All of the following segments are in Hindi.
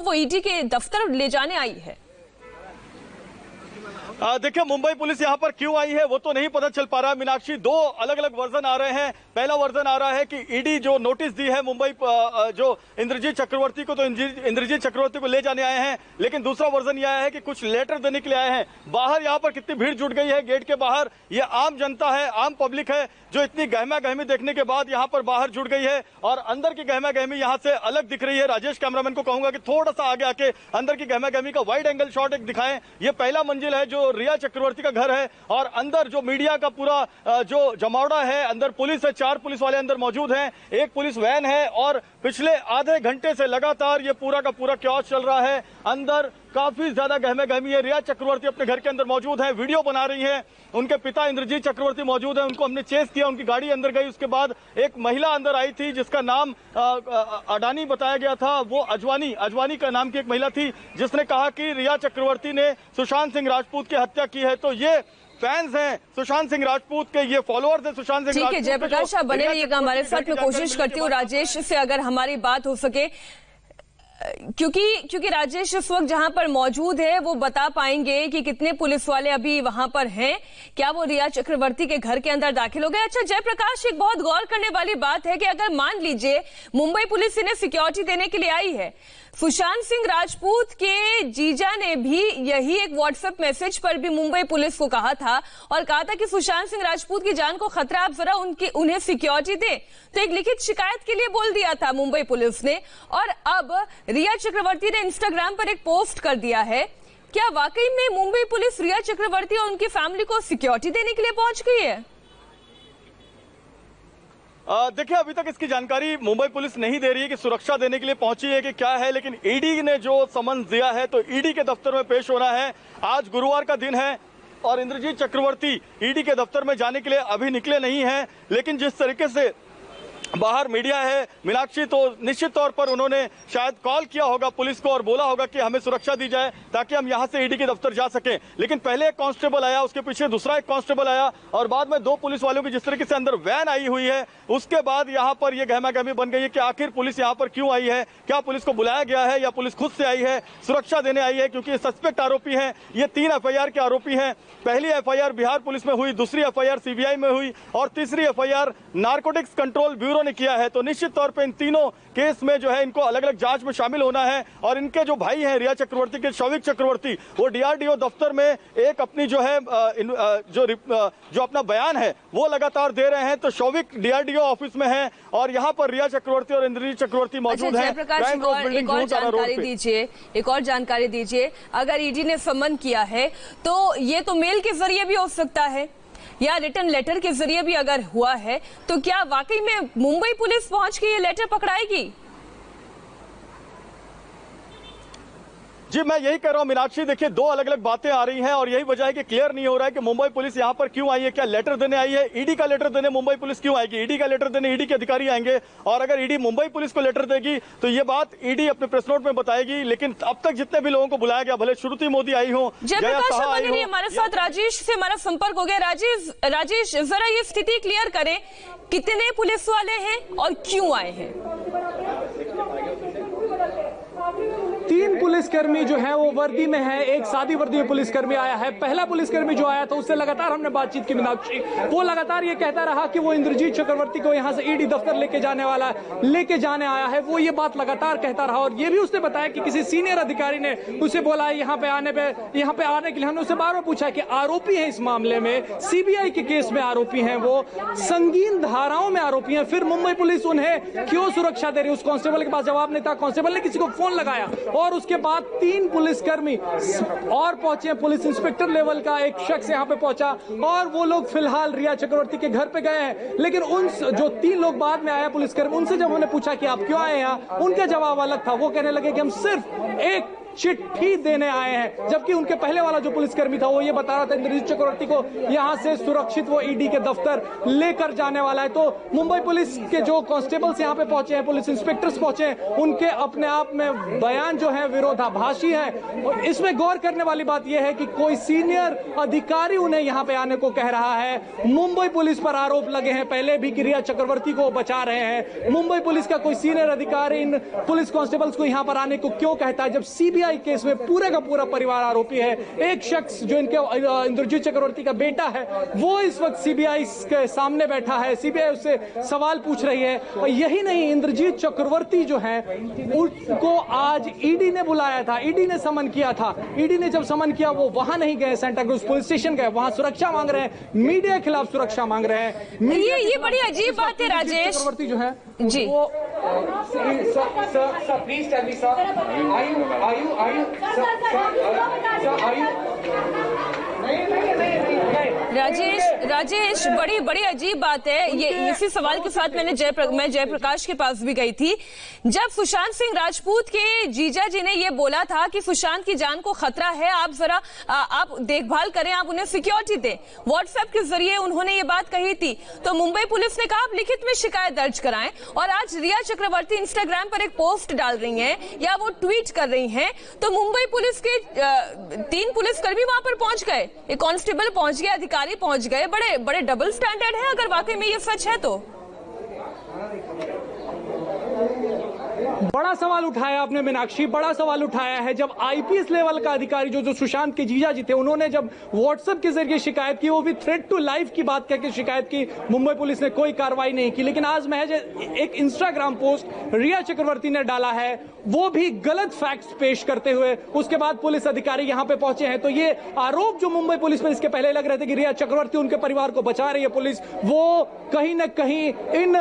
वो ईडी के दफ्तर ले जाने आई है। देखिए, मुंबई पुलिस यहाँ पर क्यों आई है वो तो नहीं पता चल पा रहा है मीनाक्षी। दो अलग अलग वर्जन आ रहे हैं। पहला वर्जन आ रहा है कि ईडी जो नोटिस दी है मुंबई जो इंद्रजीत चक्रवर्ती को, तो इंद्रजीत चक्रवर्ती को ले जाने आए हैं। लेकिन दूसरा वर्जन यह है कि कुछ लेटर देने के लिए आए हैं। बाहर यहाँ पर कितनी भीड़ जुट गई है गेट के बाहर। ये आम जनता है, आम पब्लिक है जो इतनी गहमा गहमी देखने के बाद यहाँ पर बाहर जुट गई है और अंदर की गहमा गहमी यहाँ से अलग दिख रही है। राजेश कैमरामैन को कहूंगा कि थोड़ा सा आगे आके अंदर की गहमा गहमी का वाइड एंगल शॉट एक दिखाएं। ये पहला मंजिल है जो रिया चक्रवर्ती का घर है और अंदर जो मीडिया का पूरा जो जमावड़ा है, अंदर पुलिस है, 4 पुलिस वाले अंदर मौजूद हैं, एक पुलिस वैन है और पिछले आधे घंटे से लगातार ये पूरा का पूरा क्योस चल रहा है। अंदर काफी ज्यादा गहमे गहमी है। रिया चक्रवर्ती अपने घर के अंदर मौजूद है, वीडियो बना रही है। उनके पिता इंद्रजीत चक्रवर्ती मौजूद है, उनको हमने चेस किया, उनकी गाड़ी अंदर गई। उसके बाद एक महिला अंदर आई थी जिसका नाम अडानी बताया गया था, वो अजवानी का नाम की एक महिला थी जिसने कहा कि रिया चक्रवर्ती ने सुशांत सिंह राजपूत की हत्या की है। तो ये फैंस हैं सुशांत सिंह राजपूत के, ये फॉलोअर्स हैं सुशांत सिंह राजपूत। ठीक है जयप्रकाश, आप बने रहिएगा हमारे साथ। मैं कोशिश करती हूँ राजेश से अगर हमारी बात हो सके, क्योंकि राजेश इस वक्त जहां पर मौजूद है वो बता पाएंगे कि कितने पुलिस वाले अभी वहां पर हैं, क्या वो रिया चक्रवर्ती के घर के अंदर दाखिल हो गए। अच्छा जयप्रकाश, एक बहुत गौर करने वाली बात है कि अगर मान लीजिए मुंबई पुलिस इन्हें सिक्योरिटी देने के लिए आई है, सुशांत सिंह राजपूत के जीजा ने भी यही एक व्हाट्सएप मैसेज पर भी मुंबई पुलिस को कहा था और कहा था कि सुशांत सिंह राजपूत की जान को खतरा, आप जरा उन्हें सिक्योरिटी दें। तो एक लिखित शिकायत के लिए बोल दिया था मुंबई पुलिस ने और अब रिया चक्रवर्ती ने इंस्टाग्राम पर एक पोस्ट कर दिया है। क्या वाकई में मुंबई पुलिस रिया चक्रवर्ती और उनकी फैमिली को सिक्योरिटी देने के लिए पहुंच गई है? देखिए, अभी तक इसकी जानकारी मुंबई पुलिस नहीं दे रही है कि सुरक्षा देने के लिए पहुंची है कि क्या है, लेकिन ईडी ने जो समन दिया है तो ईडी के दफ्तर में पेश होना है। आज गुरुवार का दिन है और इंद्रजीत चक्रवर्ती ईडी के दफ्तर में जाने के लिए अभी निकले नहीं हैं। लेकिन जिस तरीके से बाहर मीडिया है मीनाक्षी, तो निश्चित तौर पर उन्होंने शायद कॉल किया होगा पुलिस को और बोला होगा कि हमें सुरक्षा दी जाए ताकि हम यहां से ईडी के दफ्तर जा सकें। लेकिन पहले एक कांस्टेबल आया, उसके पीछे दूसरा एक कांस्टेबल आया और बाद में 2 पुलिस वालों की जिस तरीके से अंदर वैन आई हुई है, उसके बाद यहां पर यह गहमा गहमी बन गई है कि आखिर पुलिस यहां पर क्यों आई है। क्या पुलिस को बुलाया गया है या पुलिस खुद से आई है, सुरक्षा देने आई है? क्योंकि सस्पेक्ट आरोपी हैं, ये 3 FIR के आरोपी हैं। पहली FIR बिहार पुलिस में हुई, दूसरी FIR CBI में हुई और तीसरी FIR नारकोटिक्स कंट्रोल ब्यूरो ने किया है। तो निश्चित तौर पे इन तीनों केस में जो है इनको अलग अलग जांच में शामिल होना है और इनके जो भाई हैं रिया चक्रवर्ती के, शौविक चक्रवर्ती, वो DRDO दफ्तर में एक अपनी जो है जो अपना बयान है वो लगातार दे रहे हैं। तो शौविक DRDO ऑफिस में है और यहाँ पर रिया चक्रवर्ती और इंद्रजीत चक्रवर्ती मौजूद हैं। एक और जानकारी दीजिए, अगर ईडी ने समन किया है तो ये तो मेल के जरिए भी हो सकता है या रिटर्न लेटर के जरिए भी अगर हुआ है, तो क्या वाकई में मुंबई पुलिस पहुंच के ये लेटर पकड़ाएगी? जी, मैं यही कह रहा हूं मीनाक्षी। देखिए, 2 अलग अलग बातें आ रही हैं और यही वजह है कि क्लियर नहीं हो रहा है कि मुंबई पुलिस यहां पर क्यों आई है। क्या लेटर देने आई है? ईडी का लेटर देने मुंबई पुलिस क्यों आएगी? ईडी का लेटर देने ईडी के अधिकारी आएंगे और अगर ईडी मुंबई पुलिस को लेटर देगी तो ये बात ईडी अपने प्रेस नोट में बताएगी। लेकिन अब तक जितने भी लोगों को बुलाया गया, भले श्रुति मोदी आई हो, हमारे साथ राजेश से हमारा संपर्क हो गया। राजेश, जरा ये स्थिति क्लियर करें, कितने पुलिस वाले हैं और क्यों आए हैं? 3 पुलिसकर्मी जो है वो वर्दी में है, एक सादी वर्दी में पुलिसकर्मी आया है। पहला पुलिसकर्मी जो आया था उससे लगातार हमने बातचीत की मीनाक्षी, वो लगातार ये कहता रहा कि वो इंद्रजीत चक्रवर्ती को यहाँ से ईडी दफ्तर लेके जाने आया है। वो ये बात लगातार कहता रहा और ये भी उसने बताया कि किसी सीनियर अधिकारी ने उसे बोला है यहाँ पे आने के लिए। हमने उससे बार-बार पूछा कि आरोपी है इस मामले में, CBI के केस में आरोपी हैं, वो संगीन धाराओं में आरोपी हैं, फिर मुंबई पुलिस उन्हें क्यों सुरक्षा दे रही? उस कांस्टेबल के पास जवाब नहीं था। कांस्टेबल ने किसी को फोन लगाया और उसके बाद 3 पुलिसकर्मी और पहुंचे। पुलिस इंस्पेक्टर लेवल का एक शख्स यहां पे पहुंचा और वो लोग फिलहाल रिया चक्रवर्ती के घर पे गए हैं। लेकिन उन जो 3 लोग बाद में आया पुलिसकर्मी, उनसे जब उन्होंने पूछा कि आप क्यों आए यहाँ, उनका जवाब अलग था। वो कहने लगे कि हम सिर्फ एक चिट्ठी देने आए हैं, जबकि उनके पहले वाला जो पुलिसकर्मी था वो ये बता रहा था इंद्रजीत चक्रवर्ती को यहां से सुरक्षित वो ईडी के दफ्तर लेकर जाने वाला है। तो मुंबई पुलिस के जो कांस्टेबल्स यहां पे पहुंचे हैं, पुलिस इंस्पेक्टर्स पहुंचे हैं, उनके अपने आप में बयान जो जो है विरोधाभासी है। और इसमें गौर करने वाली बात यह है कि कोई सीनियर अधिकारी उन्हें यहां पे आने को कह रहा है। मुंबई पुलिस पर आरोप लगे हैं पहले भी कि रिया चक्रवर्ती को बचा रहे हैं। मुंबई पुलिस का कोई सीनियर अधिकारी इन पुलिस कांस्टेबल्स को यहां पर आने को क्यों कहता है, जब सीबीआई केस में पूरे का पूरा परिवार आरोपी है। एक शख्स जो इनके इंद्रजीत चक्रवर्ती का बेटा है वो इस वक्त सीबीआई के सामने बैठा है, सीबीआई उससे सवाल पूछ रही है। और यही नहीं, इंद्रजीत चक्रवर्ती जो है उनको आज ईडी ने बुलाया था, ईडी ने समन किया था। ईडी ने जब समन किया वो वहां नहीं गए, सेंटा क्रूज पुलिस स्टेशन गए, वहां सुरक्षा मांग रहे हैं, मीडिया के खिलाफ सुरक्षा मांग रहे हैं। ये बड़ी अजीब बात है राजेश चक्रवर्ती जो है जी। वो please tell me sir, Rajesh बड़ी अजीब बात है ये। इसी सवाल के साथ मैं जयप्रकाश के पास भी गई थी। जब सुशांत सिंह राजपूत के जीजा जी ने ये बोला था कि सुशांत की जान को खतरा है, आप जरा आप देखभाल करें, आप उन्हें सिक्योरिटी दें, व्हाट्सएप के जरिए उन्होंने ये बात कही थी। तो मुंबई पुलिस ने कहा आप लिखित में शिकायत दर्ज कराएं। और आज रिया चक्रवर्ती इंस्टाग्राम पर एक पोस्ट डाल रही हैं या वो ट्वीट कर रही हैं, तो मुंबई पुलिस के 3 पुलिसकर्मी वहां पर पहुंच गए, एक कांस्टेबल पहुंच गया, अधिकारी पहुंच गए। बड़े डबल स्टैंडर्ड है अगर वाकई में ये सच है तो। बड़ा सवाल उठाया आपने मीनाक्षी, बड़ा सवाल उठाया है। जब आईपीएस लेवल का अधिकारी जो सुशांत के जीजा जी थे, उन्होंने जब व्हाट्सएप के जरिए शिकायत की, वो भी थ्रेट टू लाइफ की बात करके शिकायत की, मुंबई पुलिस ने कोई कार्रवाई नहीं की। लेकिन आज महज एक इंस्टाग्राम पोस्ट रिया चक्रवर्ती ने डाला है, वो भी गलत फैक्ट्स पेश करते हुए, उसके बाद पुलिस अधिकारी यहां पे पहुंचे हैं। तो ये आरोप जो मुंबई पुलिस पर इसके पहले लग रहे थे कि रिया चक्रवर्ती उनके परिवार को बचा रही है पुलिस, वो कहीं ना कहीं इन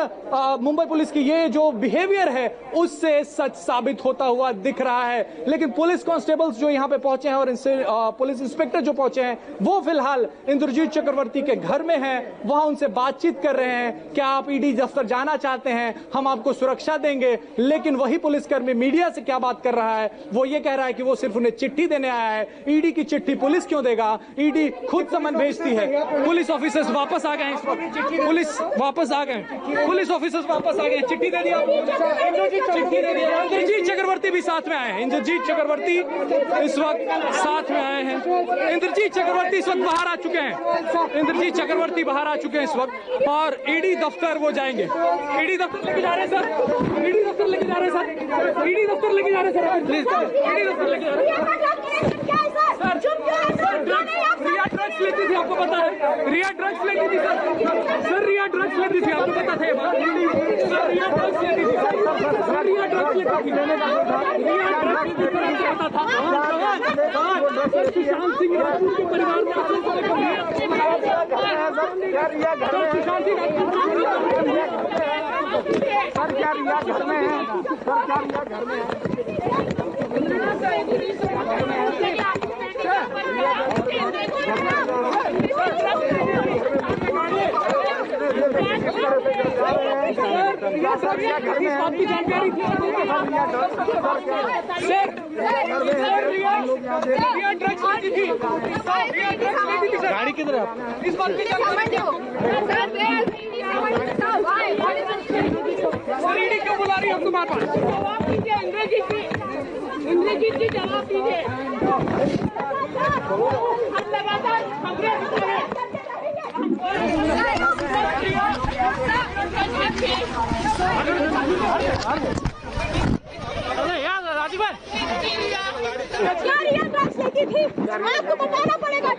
मुंबई पुलिस की ये जो बिहेवियर है उससे सच साबित होता हुआ दिख रहा है। लेकिन पुलिस कांस्टेबल्स जो यहां पे पहुंचे हैं और इनसे पुलिस इंस्पेक्टर जो पहुंचे हैं, वो फिलहाल इंद्रजीत चक्रवर्ती के घर में हैं, वहां उनसे बातचीत कर रहे हैं। क्या आप ईडी दफ्तर जाना चाहते हैं, हम आपको सुरक्षा देंगे। लेकिन वही पुलिसकर्मी मीडिया से क्या बात कर रहा है, वो ये कह रहा है कि वो सिर्फ उन्हें चिट्ठी देने आया है। ईडी की चिट्ठी पुलिस क्यों देगा, ईडी खुद समन भेजती है। पुलिस ऑफिसर्स वापस आ गए, पुलिस वापस आ गए, पुलिस ऑफिसर्स वापस आ गए, चिट्ठी दे दिया, चिट्ठी दे दिया। इंद्रजीत चक्रवर्ती भी साथ में आए हैं, इंद्रजीत चक्रवर्ती इस वक्त साथ में आए हैं। इंद्रजीत चक्रवर्ती इस वक्त बाहर आ चुके हैं, इंद्रजीत चक्रवर्ती बाहर आ चुके हैं इस वक्त, और ईडी दफ्तर वो जाएंगे। ईडी दफ्तर लेके जा रहे हैं सर, ईडी दफ्तर लेके जा रहे हैं सर, ईडी दफ्तर लेके जा रहे हैं सर, प्लीज ईडी दफ्तर लेके जा रहे हैं सर। रिया ड्रग्स लेती थी, आपको पता है, रिया ड्रग्स लेती थी सर, रिया ड्रग्स लेती थी, आपको पता था सर, रिया ड्रग्स लेती थी सर, रिया ड्रग्स लेती थी, रिया ड्रग्स करता था। सुशांत सिंह राजपूत के परिवार में सुशांत सिंह सर, क्या रिया घर में है सर, क्या रिया घर में है आपकी जानकारी गाड़ी किधर है, इस बात की जानकारी क्यों बुला रही है आपको बार बार? इंद्रजीत जी जवाब दीजिए। आपको बताना पड़ेगा,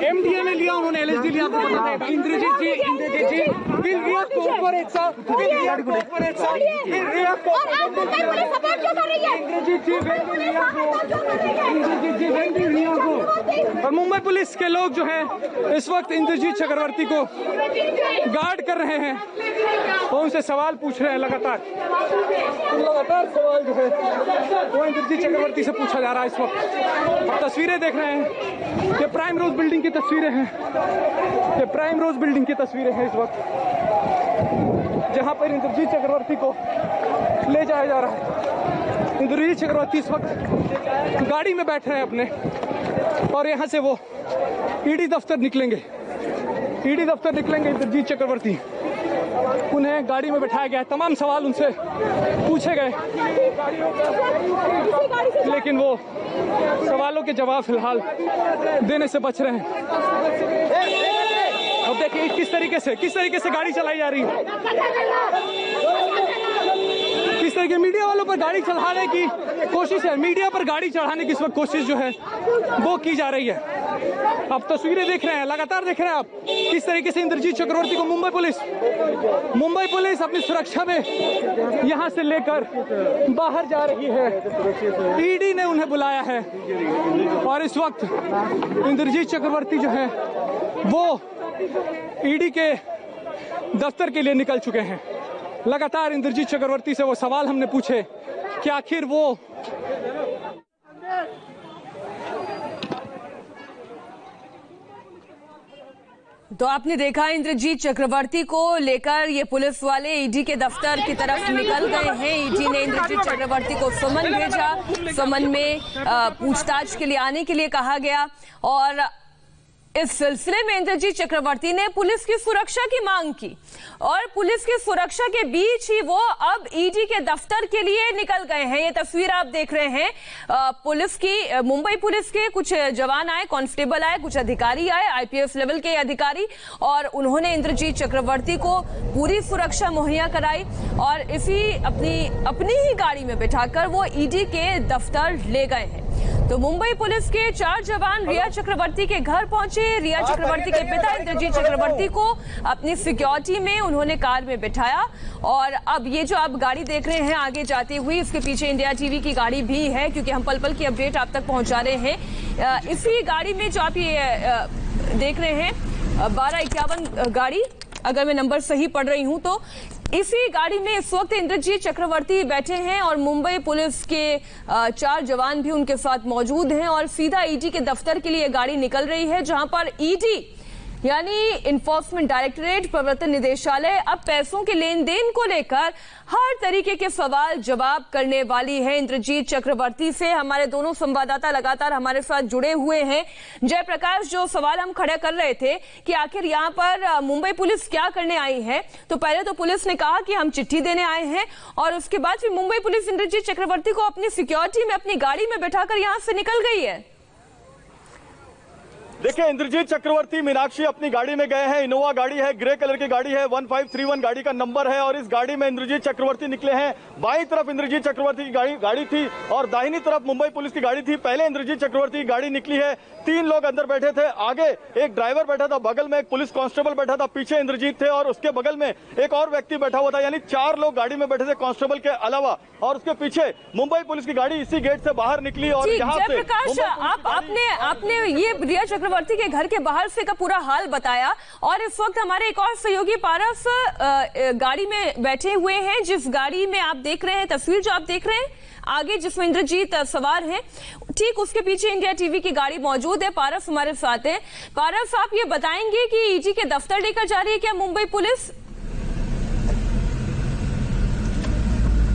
एमडीए में लिया उन्होंने, एलएसडी लिया, आपको पता है। इंद्रजीत जी और मुंबई पुलिस के लोग जो हैं इस वक्त इंद्रजीत चक्रवर्ती को गार्ड कर रहे हैं, वो उनसे सवाल पूछ रहे हैं। लगातार सवाल जो है वो इंद्रजीत चक्रवर्ती से पूछा जा रहा है। इस वक्त आप तस्वीरें देख रहे हैं, ये प्राइम रोज बिल्डिंग की तस्वीरें हैं, ये प्राइम रोज बिल्डिंग की तस्वीरें हैं इस वक्त, जहां पर इंद्रजीत चक्रवर्ती को ले जाया जा रहा है। इंद्रजीत चक्रवर्ती इस वक्त गाड़ी में बैठ रहे हैं अपने, और यहां से वो ईडी दफ्तर निकलेंगे, ईडी दफ्तर निकलेंगे इंद्रजीत चक्रवर्ती। उन्हें गाड़ी में बैठाया गया। तमाम सवाल उनसे पूछे गए, लेकिन वो सवालों के जवाब फिलहाल देने से बच रहे हैं। अब देखिए किस तरीके से गाड़ी चलाई जा रही है, किस तरीके मीडिया वालों पर गाड़ी चढ़ाने की कोशिश है, मीडिया पर गाड़ी चढ़ाने की इस वक्त कोशिश जो है वो की जा रही है। आप तस्वीरें देख रहे हैं, लगातार देख रहे हैं आप किस तरीके से इंद्रजीत चक्रवर्ती को मुंबई पुलिस अपनी सुरक्षा में यहां से लेकर बाहर जा रही है। ईडी ने उन्हें बुलाया है और इस वक्त इंद्रजीत चक्रवर्ती जो है वो ईडी के दफ्तर के लिए निकल चुके हैं। लगातार इंद्रजीत चक्रवर्ती से वो सवाल हमने पूछे कि आखिर वो तो आपने देखा इंद्रजीत चक्रवर्ती को लेकर ये पुलिस वाले ईडी के दफ्तर की तरफ निकल गए हैं। ईडी ने इंद्रजीत चक्रवर्ती को समन भेजा, समन में पूछताछ के लिए आने के लिए कहा गया और इस सिलसिले में इंद्रजीत चक्रवर्ती ने पुलिस की सुरक्षा की मांग की और पुलिस की सुरक्षा के बीच ही वो अब ईडी के दफ्तर के लिए निकल गए हैं। ये तस्वीर आप देख रहे हैं, पुलिस की, मुंबई पुलिस के कुछ जवान आए, कांस्टेबल आए, कुछ अधिकारी आए, आईपीएस लेवल के अधिकारी, और उन्होंने इंद्रजीत चक्रवर्ती को पूरी सुरक्षा मुहैया कराई और इसी अपनी ही गाड़ी में बिठाकर वो ईडी के दफ्तर ले गए हैं। तो मुंबई पुलिस के 4 जवान रिया चक्रवर्ती के घर पहुंचे। रिया चक्रवर्ती के पिता इंद्रजीत चक्रवर्ती को अपनी सिक्योरिटी में उन्होंने कार में बिठाया और अब ये जो आप गाड़ी देख रहे हैं आगे जाती हुई, इसके पीछे इंडिया टीवी की गाड़ी भी है क्योंकि हम पल पल की अपडेट आप तक पहुंचा रहे हैं। इसी गाड़ी में जो आप ये देख रहे हैं 1251 गाड़ी, अगर मैं नंबर सही पढ़ रही हूं तो इसी गाड़ी में इस वक्त इंद्रजीत चक्रवर्ती बैठे हैं और मुंबई पुलिस के 4 जवान भी उनके साथ मौजूद हैं और सीधा ईडी के दफ्तर के लिए गाड़ी निकल रही है, जहां पर ईडी यानी इन्फोर्समेंट डायरेक्टरेट, प्रवर्तन निदेशालय अब पैसों के लेन देन को लेकर हर तरीके के सवाल जवाब करने वाली है। इंद्रजीत चक्रवर्ती से हमारे दोनों संवाददाता लगातार हमारे साथ जुड़े हुए हैं। जयप्रकाश, जो सवाल हम खड़े कर रहे थे कि आखिर यहाँ पर मुंबई पुलिस क्या करने आई है, तो पहले तो पुलिस ने कहा कि हम चिट्ठी देने आए हैं और उसके बाद फिर मुंबई पुलिस इंद्रजीत चक्रवर्ती को अपनी सिक्योरिटी में अपनी गाड़ी में बैठाकर यहाँ से निकल गई है। देखिए, इंद्रजीत चक्रवर्ती मीनाक्षी अपनी गाड़ी में गए हैं। इनोवा गाड़ी है, ग्रे कलर की गाड़ी है, 1531 गाड़ी का नंबर है और इस गाड़ी में इंद्रजीत चक्रवर्ती निकले हैं। बाईं तरफ इंद्रजीत चक्रवर्ती की गाड़ी थी और दाहिनी तरफ मुंबई पुलिस की गाड़ी थी। पहले इंद्रजीत चक्रवर्ती की गाड़ी निकली है, 3 लोग अंदर बैठे थे, आगे एक ड्राइवर बैठा था, बगल में एक पुलिस कांस्टेबल बैठा था, पीछे इंद्रजीत थे और उसके बगल में एक और व्यक्ति बैठा हुआ था, यानी 4 लोग गाड़ी में बैठे थे कांस्टेबल के अलावा। और उसके पीछे मुंबई पुलिस की गाड़ी इसी गेट से बाहर निकली और यहाँ से आपने ये रिया चक्रवर्ती के घर के बाहर से का पूरा हाल बताया और इस वक्त हमारे एक और सहयोगी पारस गाड़ी में बैठे हुए हैं, जिस गाड़ी में आप देख रहे हैं, तस्वीर जो आप देख रहे हैं आगे जिसमें इंद्रजीत सवार है, ठीक उसके पीछे इंडिया टीवी की गाड़ी मौजूद है। पारस हमारे साथ है। पारस, आप ये बताएंगे कि ईडी के दफ्तर लेकर जा रही है क्या मुंबई पुलिस?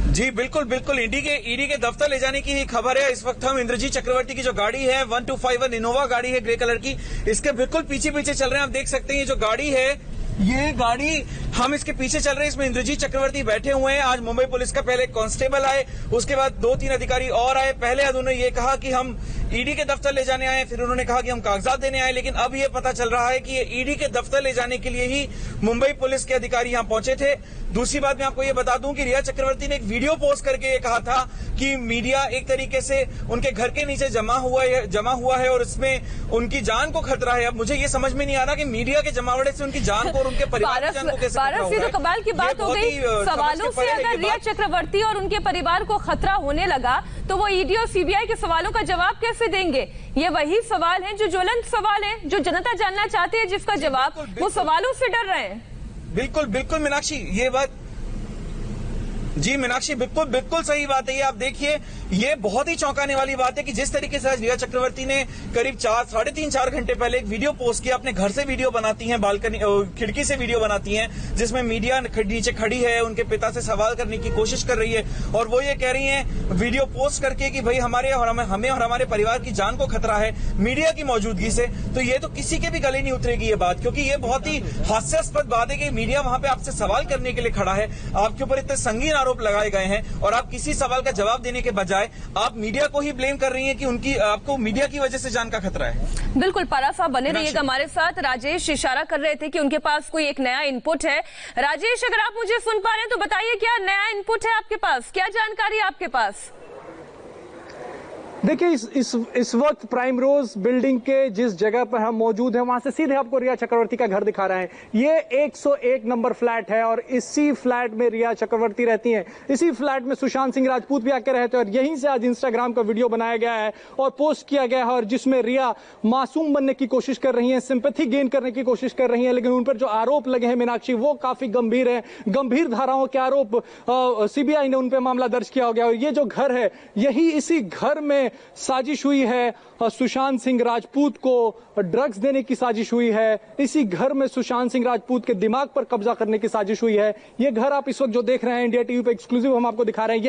जी बिल्कुल बिल्कुल, ईडी के दफ्तर ले जाने की ही खबर है। इस वक्त हम इंद्रजीत चक्रवर्ती की जो गाड़ी है 1251 इनोवा गाड़ी है ग्रे कलर की, इसके बिल्कुल पीछे पीछे चल रहे हैं। आप देख सकते हैं ये जो गाड़ी है, ये गाड़ी हम इसके पीछे चल रहे हैं, इसमें इंद्रजीत चक्रवर्ती बैठे हुए हैं। आज मुंबई पुलिस का पहले कांस्टेबल आए, उसके बाद 2-3 अधिकारी और आए। पहले उन्होंने ये कहा कि हम ईडी के दफ्तर ले जाने आए, फिर उन्होंने कहा कि हम कागजात देने आए, लेकिन अब ये पता चल रहा है कि ये ईडी के दफ्तर ले जाने के लिए ही मुंबई पुलिस के अधिकारी यहाँ पहुंचे थे। दूसरी बात मैं आपको ये बता दूं कि रिया चक्रवर्ती ने एक वीडियो पोस्ट करके ये कहा था कि मीडिया एक तरीके से उनके घर के नीचे जमा हुआ है और इसमें उनकी जान को खतरा है। अब मुझे ये समझ में नहीं आ रहा कि मीडिया के जमावड़े से उनकी जान को और उनके परिवार की जान को कैसे खतरा हो रहा है। तो कमाल की बात हो गई। सवालों से अगर रिया चक्रवर्ती और उनके परिवार को खतरा होने लगा तो वो ईडी और सीबीआई के सवालों का जवाब कैसे देंगे? ये वही सवाल है जो ज्वलंत सवाल है, जो जनता जानना चाहती है, जिसका जवाब वो सवालों से डर रहे हैं। बिल्कुल बिल्कुल मीनाक्षी, ये बात जी मीनाक्षी, बिल्कुल बिल्कुल सही बात है ये। आप देखिए, ये बहुत ही चौंकाने वाली बात है कि जिस तरीके से आज रिया चक्रवर्ती ने करीब 3.5-4 घंटे पहले एक वीडियो पोस्ट किया। अपने घर से वीडियो बनाती हैं, बालकनी खिड़की से वीडियो बनाती हैं, जिसमें मीडिया नीचे खड़ी है, उनके पिता से सवाल करने की कोशिश कर रही है और वो ये कह रही है वीडियो पोस्ट करके कि भाई हमें और हमारे परिवार की जान को खतरा है मीडिया की मौजूदगी से। तो ये तो किसी के भी गले नहीं उतरेगी ये बात, क्योंकि ये बहुत ही हास्यास्पद बात है कि मीडिया वहां पे आपसे सवाल करने के लिए खड़ा है, आपके ऊपर इतने संगीन आरोप लगाए गए हैं और आप किसी सवाल का जवाब देने के बजाय आप मीडिया को ही ब्लेम कर रही हैं कि आपको मीडिया की वजह से जान का खतरा है। बिल्कुल, पारा साहब बने रहिएगा हमारे साथ। राजेश इशारा कर रहे थे कि उनके पास कोई एक नया इनपुट है। राजेश, अगर आप मुझे सुन पा रहे हैं तो बताइए, क्या नया इनपुट है आपके पास, क्या जानकारी है आपके पास? देखिए, इस वक्त प्राइम रोज बिल्डिंग के जिस जगह पर हम मौजूद हैं वहां से सीधे आपको रिया चक्रवर्ती का घर दिखा रहे हैं। ये 101 नंबर फ्लैट है और इसी फ्लैट में रिया चक्रवर्ती रहती हैं। इसी फ्लैट में सुशांत सिंह राजपूत भी आकर रहते हैं और यहीं से आज इंस्टाग्राम का वीडियो बनाया गया है और पोस्ट किया गया है और जिसमें रिया मासूम बनने की कोशिश कर रही है, सिंपैथी गेन करने की कोशिश कर रही है, लेकिन उन पर जो आरोप लगे हैं मीनाक्षी वो काफी गंभीर है। गंभीर धाराओं के आरोप सीबीआई ने उन पर मामला दर्ज किया गया और ये जो घर है, यही इसी घर में साजिश हुई है। सुशांत सिंह राजपूत को ड्रग्स देने की साजिश हुई है। इसी घर में सुशांत सिंह राजपूत के दिमाग पर कब्जा करने की साजिश हुई है। ये घर आप इस वक्त जो देख रहे हैं इंडिया टीवी पे एक्सक्लूसिव हम आपको दिखा रहे हैं।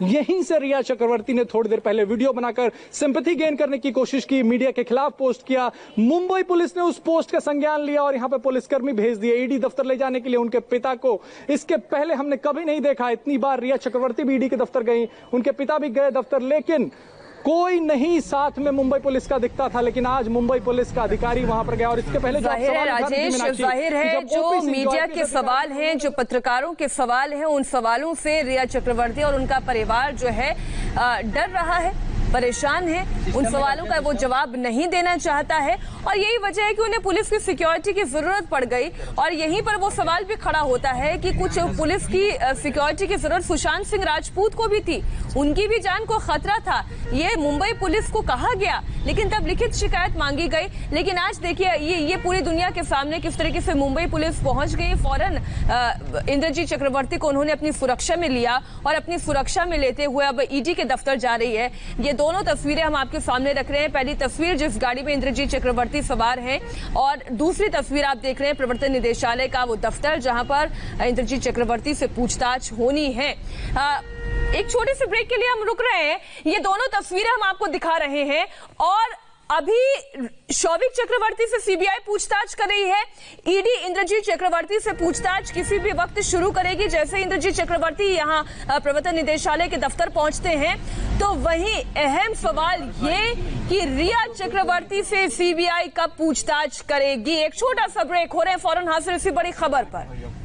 यहीं से रिया चक्रवर्ती ने थोड़ी देर पहले वीडियो बनाकर सिंपैथी गेन करने की कोशिश की, मीडिया के खिलाफ पोस्ट किया। मुंबई पुलिस ने उस पोस्ट का संज्ञान लिया और यहां पर पुलिसकर्मी भेज दिए ईडी दफ्तर ले जाने के लिए उनके पिता को। इसके पहले हमने कभी नहीं देखा, इतनी बार रिया चक्रवर्ती भी ईडी के दफ्तर गई, उनके पिता भी गए दफ्तर, लेकिन कोई नहीं साथ में मुंबई पुलिस का दिखता था। लेकिन आज मुंबई पुलिस का अधिकारी वहां पर गया और इसके पहले जाहिर है राजेश, जाहिर है जो मीडिया के सवाल हैं, जो पत्रकारों के सवाल हैं, उन सवालों से रिया चक्रवर्ती और उनका परिवार जो है डर रहा है, परेशान है, उन सवालों का वो जवाब नहीं देना चाहता है और यही वजह है कि उन्हें पुलिस की सिक्योरिटी की जरूरत पड़ गई। और यहीं पर वो सवाल भी खड़ा होता है कि कुछ पुलिस की सिक्योरिटी की जरूरत सुशांत सिंह राजपूत को भी थी, उनकी भी जान को खतरा था। ये मुंबई पुलिस को कहा गया, लेकिन तब लिखित शिकायत मांगी गई। लेकिन आज देखिए ये पूरी दुनिया के सामने किस तरीके से मुंबई पुलिस पहुंच गई। फौरन इंद्रजीत चक्रवर्ती को उन्होंने अपनी सुरक्षा में लिया और अपनी सुरक्षा में लेते हुए अब ईडी के दफ्तर जा रही है। ये दोनों तस्वीरें हम आपके सामने रख रहे हैं। पहली तस्वीर जिस गाड़ी में इंद्रजीत चक्रवर्ती सवार हैं और दूसरी तस्वीर आप देख रहे हैं प्रवर्तन निदेशालय का वो दफ्तर जहां पर इंद्रजीत चक्रवर्ती से पूछताछ होनी है। एक छोटे से ब्रेक के लिए हम रुक रहे हैं। ये दोनों तस्वीरें हम आपको दिखा रहे हैं और अभी शौविक चक्रवर्ती से सीबीआई पूछताछ कर रही है। ईडी इंद्रजीत चक्रवर्ती से पूछताछ किसी भी वक्त शुरू करेगी। जैसे इंद्रजीत चक्रवर्ती यहां प्रवर्तन निदेशालय के दफ्तर पहुंचते हैं तो वहीं अहम सवाल ये कि रिया चक्रवर्ती से सीबीआई कब पूछताछ करेगी। एक छोटा सा ब्रेक हो रहे हैं, फौरन हाजिर इसी बड़ी खबर पर।